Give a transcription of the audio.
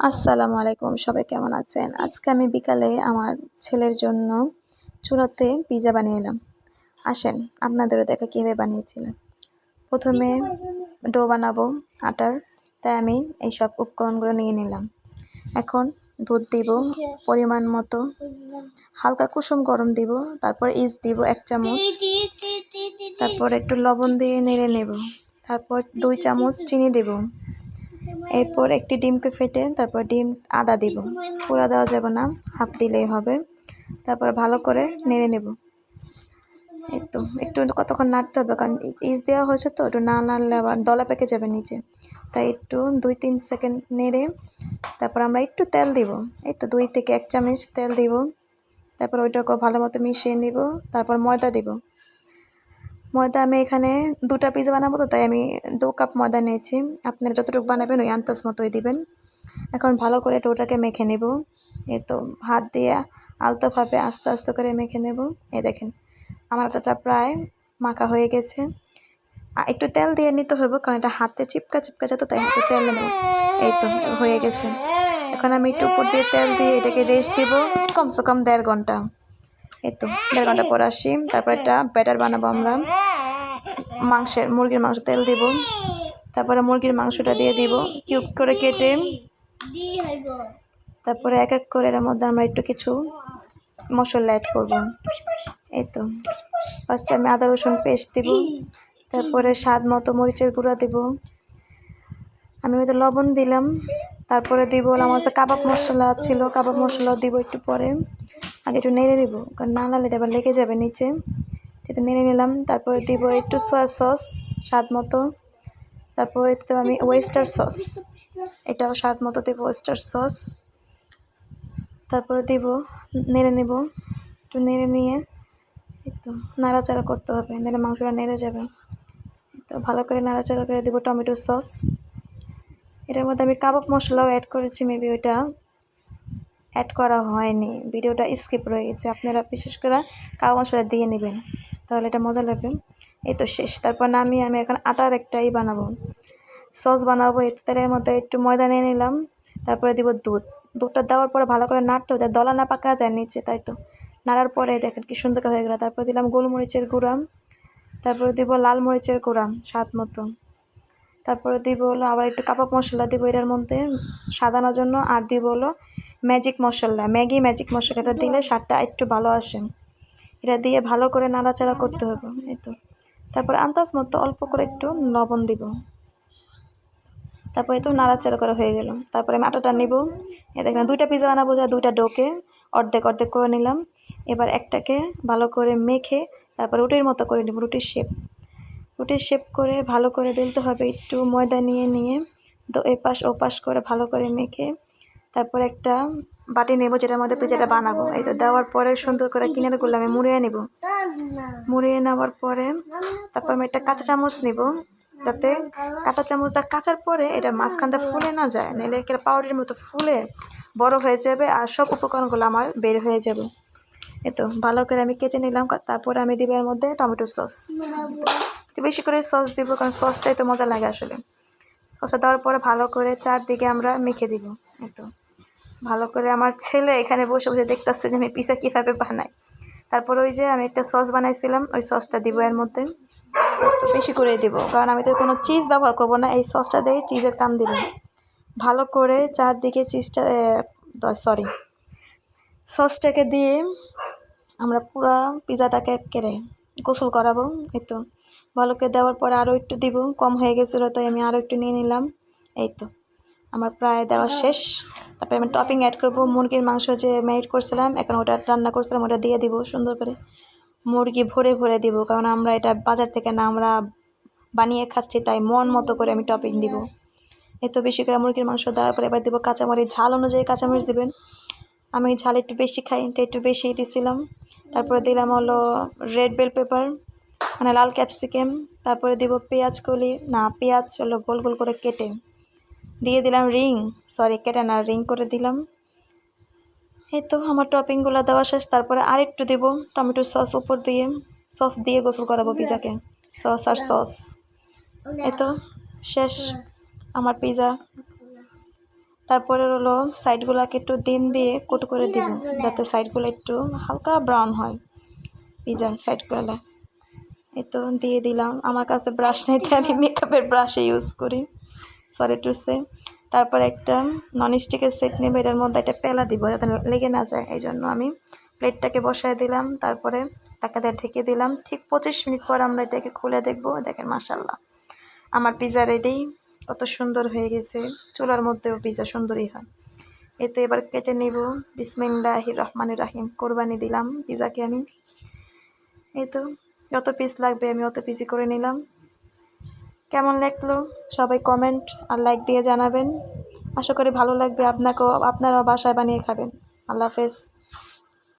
আসসালামু আলাইকুম, সবাই কেমন আছেন? আজকে আমি বিকালে আমার ছেলের জন্য চুলাতে পিৎজা বানিয়ে এলাম। আসেন আপনাদেরও দেখা কীভাবে বানিয়েছিলাম। প্রথমে ডো বানাবো আটার, তাই আমি এইসব উপকরণগুলো নিয়ে নিলাম। এখন দুধ দিব পরিমাণ মতো, হালকা কুসুম গরম দিব, তারপর ইস্ট দিব 1 চামচ, তারপর একটু লবণ দিয়ে নেড়ে নেব, তারপর 2 চামচ চিনি দেব, এরপর একটি ডিমকে ফেটে তারপর আদা দিব, পুরা দেওয়া যাবে না, হাফ দিলেই হবে। তারপর ভালো করে নেড়ে নেব। এই তো একটু কতক্ষণ নাড়তে হবে, কারণ ইস্ট দেওয়া হয়েছে তো, একটু না নাড়লে আবার দলা পেকে যাবে নিচে, তাই একটু 2-3 সেকেন্ড নেড়ে তারপর আমরা একটু তেল দিব, এই তো 2 থেকে 1 চামচ তেল দিব। তারপর ওইটাকে ভালো মতো মিশিয়ে নিব। তারপর ময়দা দিব। ময়দা আমি এখানে 2টা পিৎজা বানাবো তো, তাই আমি 2 কাপ ময়দা নিয়েছি। আপনারা যতটুকু বানাবেন ওই আন্দাজ মতোই দিবেন। এখন ভালো করে ওটাকে মেখে নেব। এই তো হাত দিয়ে আলতোভাবে আস্তে আস্তে করে মেখে নেব। এই দেখেন আমার আটাটা প্রায় মাখা হয়ে গেছে। একটু তেল দিয়ে নিতে হবে, কারণ এটা হাতে চিপকা যেত, তাই একটু তেল নেব। এই তো হয়ে গেছে। এখন আমি একটু উপর দিয়ে তেল দিয়ে এটাকে রেস্ট দিব কমসে কম 1.5 ঘন্টা। এই তো 1.5 ঘন্টা পর আসি। তারপর একটা ব্যাটার বানাবো আমরা। মুরগির মাংস তেল দিব, তারপরে মুরগির মাংসটা দিয়ে দিব কিউব করে কেটে। তারপরে এক এক করে এর মধ্যে আমরা একটু কিছু মশলা অ্যাড করব। এই তো ফার্স্টে আমি আদা রসুন পেস্ট দিব, তারপরে স্বাদ মতো মরিচের গুঁড়া দিব, আমি হয়তো লবণ দিলাম। তারপরে দিব আমার কাছে কাবাব মশলা ছিল, কাবাব মশলাও দিব একটু পরে। আগে একটু নেড়ে নেব, কারণ না নাড়লে এটা আবার লেগে যাবে নিচে। এটা নেড়ে নিলাম। তারপরে দিব একটু সয়া সস স্বাদ মতো। তারপরে তো আমি ওয়েস্টার সস, এটাও স্বাদ মতো দেবো ওয়েস্টার সস। তারপরে দিব, নেড়ে নেব, একটু নেড়ে নিয়ে একটু নাড়াচাড়া করতে হবে, নাহলে মাংসটা নেড়ে যাবে। তো ভালো করে নাড়াচাড়া করে দেবো টমেটো সস। এটার মধ্যে আমি কাবাব মশলাও অ্যাড করেছি, মেবি ওইটা অ্যাড করা হয়নি, ভিডিওটা স্কিপ রয়ে গেছে। আপনারা বিশেষ করে কাবাব মশলা দিয়ে নেবেন, তাহলে এটা মজা লাগবে। এই তো শেষ। তারপর আমি এখন আটার একটাই বানাবো, সস বানাবো। এই তেলের মধ্যে একটু ময়দা নিয়ে নিলাম, তারপরে দিব দুধটা দেওয়ার পরে ভালো করে নাড়তে হবে, দলা না পাকা যায় নিচে, তাই তো নাড়ার পরে দেখেন কি সুন্দর হয়ে গেল। তারপর দিলাম গোলমরিচের গুঁড়া, তারপরে দিব লাল মরিচের গুঁড়া স্বাদ মতো, তারপরে দিব হলো আবার একটু কাবাব মশলা দিব এটার মধ্যে সাজানোর জন্য, আর দিব হলো ম্যাজিক মশলা, ম্যাজিক মশলাটা দিলে স্বাদটা একটু ভালো আসে। এটা দিয়ে ভালো করে নাড়াচাড়া করতে হবে। এই তো তারপরে আন্দাজ মতো অল্প করে একটু লবণ দিব। তারপরে তো নাড়াচাড়া করা হয়ে গেল। তারপরে আমি আটাটা নিব। এই দেখেন 2টা পিৎজা বানাবো, 2টা ডোকে অর্ধেক অর্ধেক করে নিলাম। এবার একটাকে ভালো করে মেখে তারপরে রুটির মতো করে নেব, রুটির শেপ করে ভালো করে বেলতে হবে, একটু ময়দা নিয়ে তো এপাশ ওপাশ করে ভালো করে মেখে তারপর একটা বাটি নেব, যেটার মধ্যে পিৎজাটা বানাবো। এই তো দেওয়ার পরে সুন্দর করে কিনারগুলো আমি মুড়িয়ে নেব। মুড়িয়ে নেওয়ার পরে তারপর আমি একটা কাঁচা চামচ নেব, যাতে কাঁচা চামচটা কাচার পরে এটা মাঝখানটা ফুলে না যায়, নাহলে একটা পাউডারের মতো ফুলে বড় হয়ে যাবে আর সব উপকরণগুলো আমার বের হয়ে যাবে। এই তো ভালো করে আমি কেচে নিলাম। তারপরে আমি দিব এর মধ্যে টমেটো সস, একটু বেশি করে সস দিব, কারণ সসটাই তো মজা লাগে আসলে। সসটা দেওয়ার পরে ভালো করে চারদিকে আমরা মেখে দিব। এই তো ভালো করে আমার ছেলে এখানে বসে বসে দেখতেছে যে আমি পিৎজা কীভাবে বানাই। তারপর ওই যে আমি একটা সস বানাইছিলাম, ওই সসটা দিব এর মধ্যে, একটু বেশি করে দিব, কারণ আমি তো কোনো চিজ ব্যবহার করবো না, এই সসটা দিয়ে চিজের কাম দিব। ভালো করে চারদিকে সসটাকে দিয়ে আমরা পুরো পিৎজাটাকে কেড়ে গোসল করাবো। এই তো ভালো করে দেওয়ার পরে আরও একটু দিব, কম হয়ে গেছিলো তাই আমি আরও একটু নিয়ে নিলাম। এই তো আমার প্রায় দেওয়া শেষ। তারপরে আমি টপিং অ্যাড করবো, মুরগির মাংস যে ম্যারিনেট করছিলাম, এখন ওটা রান্না করছিলাম, ওটা দিয়ে দিব সুন্দর করে, মুরগি ভরে দিব, কারণ আমরা এটা বাজার থেকে না, আমরা বানিয়ে খাচ্ছি, তাই মন মতো করে আমি টপিং দিব। এই তো বেশি করে মুরগির মাংস দেওয়ার পরে এবার দেবো কাঁচামরিচ, ঝাল অনুযায়ী কাঁচামরিচ দিবেন। আমি ঝাল একটু বেশি খাই, তো একটু বেশিই দিছিলাম। তারপরে দিলাম হলো রেড বেল পেপার, মানে লাল ক্যাপসিকাম। তারপরে দিব পেঁয়াজ হলো গোল গোল করে কেটে দিয়ে দিলাম, কেটে না, রিং করে দিলাম। এই তো আমার টপিংগুলো দেওয়া শেষ। তারপরে আরেকটু দেব টমেটো সস উপর দিয়ে, সস দিয়ে গোসল করাবো পিৎজাকে, সস। এই তো শেষ আমার পিৎজা। তারপরে হলো সাইডগুলোকে একটু ডিম দিয়ে কোট করে দিব, যাতে সাইডগুলো একটু হালকা ব্রাউন হয় পিজার সাইডগুলো। এই তো দিয়ে দিলাম। আমার কাছে ব্রাশ নেই, তাই আমি মেকআপের ব্রাশে ইউজ করি, সরি টু সে। তারপর একটা ননস্টিকের সেট নেব, এটার মধ্যে একটা পেলা দিব যাতে লেগে না যায়, এই জন্য আমি প্লেটটাকে বসায় দিলাম। তারপরে টাকাটা ঢেকে দিলাম। ঠিক 25 মিনিট পর আমরা এটাকে খুলে দেখবো। দেখেন মাশাআল্লাহ আমার পিজা রেডি, কত সুন্দর হয়ে গেছে। চুলার মধ্যেও পিজা সুন্দরই হয়। এতে এবার কেটে নেব। বিসমিল্লাহির রহমানির রহিম। কোরবানি দিলাম পিজাকে আমি। এই তো যত পিস লাগবে আমি অত পিসই করে নিলাম। কেমন লাগলো সবাই কমেন্ট আর লাইক দিয়ে জানাবেন। আশা করি ভালো লাগবে আপনাকেও, আপনারাও বাসায় বানিয়ে খাবেন। আল্লাহ হাফেজ।